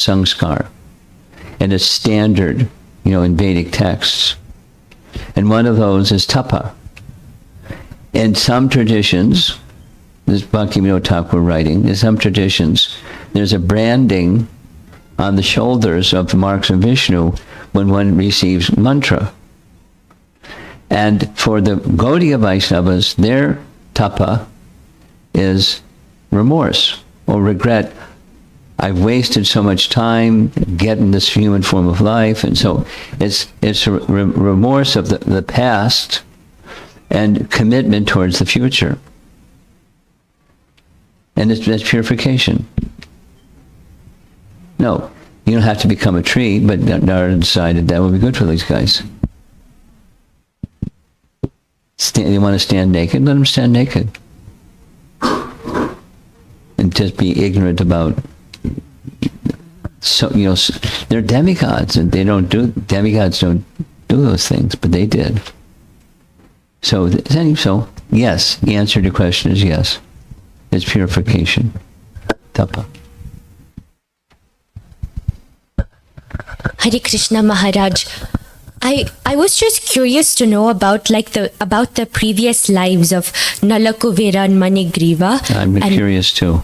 sanskar, and a standard, in Vedic texts. And one of those is tapa. In some traditions, this Bhaktivinoda Thakur writing, in some traditions, there's a branding on the shoulders of the marks of Vishnu when one receives mantra. And for the Gaudiya Vaishnavas, their tapa is remorse or regret. I've wasted so much time getting this human form of life. And so it's a remorse of the past and commitment towards the future. And it's purification. No, you don't have to become a tree, but Narada decided that would be good for these guys. They want to stand naked, let them stand naked. And just be ignorant about, they're demigods, and demigods don't do those things, but they did. So yes, the answer to your question is yes. It's purification. Tapa. Hare Krishna Maharaj. I was just curious to know about the previous lives of Nala Kuvera and Manigriva. I'm curious too.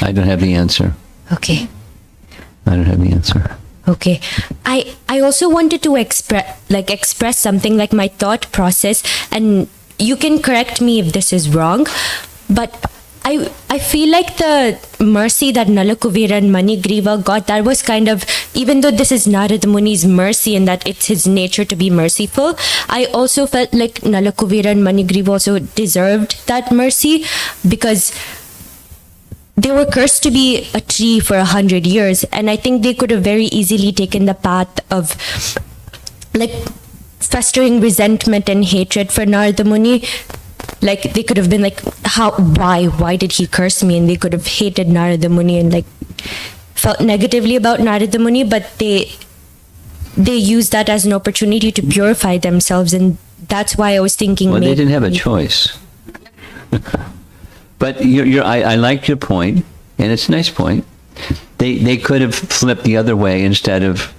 I don't have the answer. Okay. I don't have the answer. Okay. I also wanted to express something like my thought process, and you can correct me if this is wrong, but I feel like the mercy that Nala Kuvera and Manigriva got, that was kind of, even though this is Narada Muni's mercy and that it's his nature to be merciful, I also felt like Nala Kuvera and Manigriva also deserved that mercy, because they were cursed to be a tree for 100 years, and I think they could have very easily taken the path of festering resentment and hatred for Narada Muni. Like, they could have been like, why did he curse me? And they could have hated Narada Muni and felt negatively about Narada Muni, but they used that as an opportunity to purify themselves, and that's why I was thinking. Well, they didn't have a choice. But I like your point, and it's a nice point. They could have flipped the other way instead of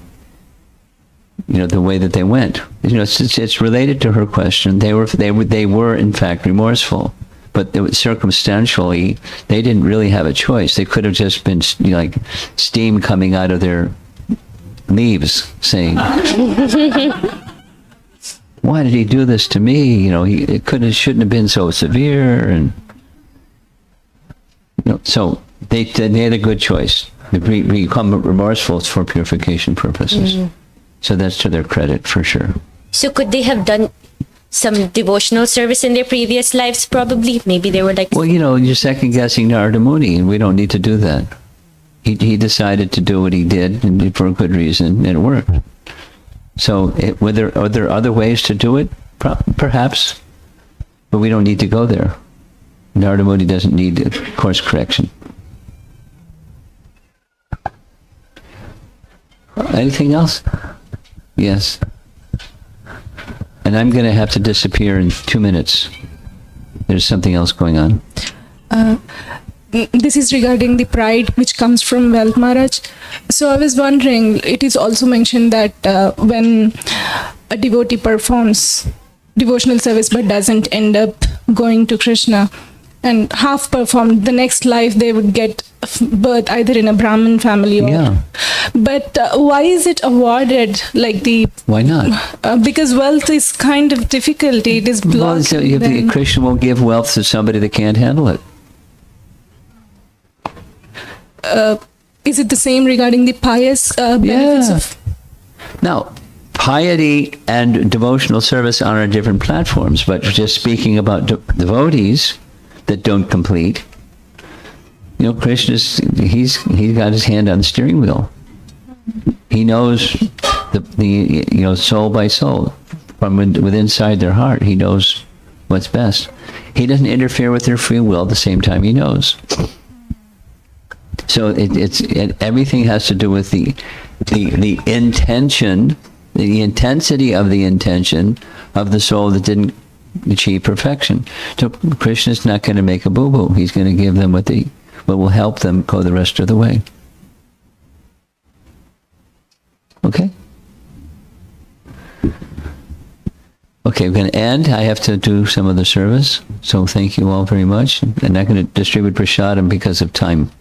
the way that they went. It's related to her question. They were in fact remorseful, but circumstantially they didn't really have a choice. They could have just been like steam coming out of their leaves, saying, "Why did he do this to me?" Shouldn't have been so severe, and so they had a good choice. They become remorseful for purification purposes. Mm-hmm. So that's to their credit, for sure. So could they have done some devotional service in their previous lives, probably? Maybe they were like... Well, you're second-guessing Narada Muni, and we don't need to do that. He decided to do what he did, and for a good reason, and it worked. So are there other ways to do it? Perhaps. But we don't need to go there. Narada Muni doesn't need course correction. Anything else? Yes. And I'm going to have to disappear in 2 minutes. There's something else going on. This is regarding the pride which comes from wealth, Maharaj. So I was wondering, it is also mentioned that when a devotee performs devotional service but doesn't end up going to Krishna, and half performed, the next life they would get birth either in a Brahmin family or... Yeah. But why is it awarded like the... Why not? Because wealth is kind of difficult. It is blocked. Well, Krishna won't give wealth to somebody that can't handle it. Is it the same regarding the pious benefits of... Now, piety and devotional service are on different platforms, but just speaking about devotees that don't complete, Krishna's, he's got his hand on the steering wheel. He knows the soul by soul, from within inside their heart. He knows what's best. He doesn't interfere with their free will at the same time he knows. So everything has to do with the intention, the intensity of the intention of the soul that didn't achieve perfection. So Krishna's not going to make a boo-boo. He's going to give them what will help them go the rest of the way. Okay, we're going to end. I have to do some of the service. So thank you all very much. I'm not going to distribute prashadam because of time.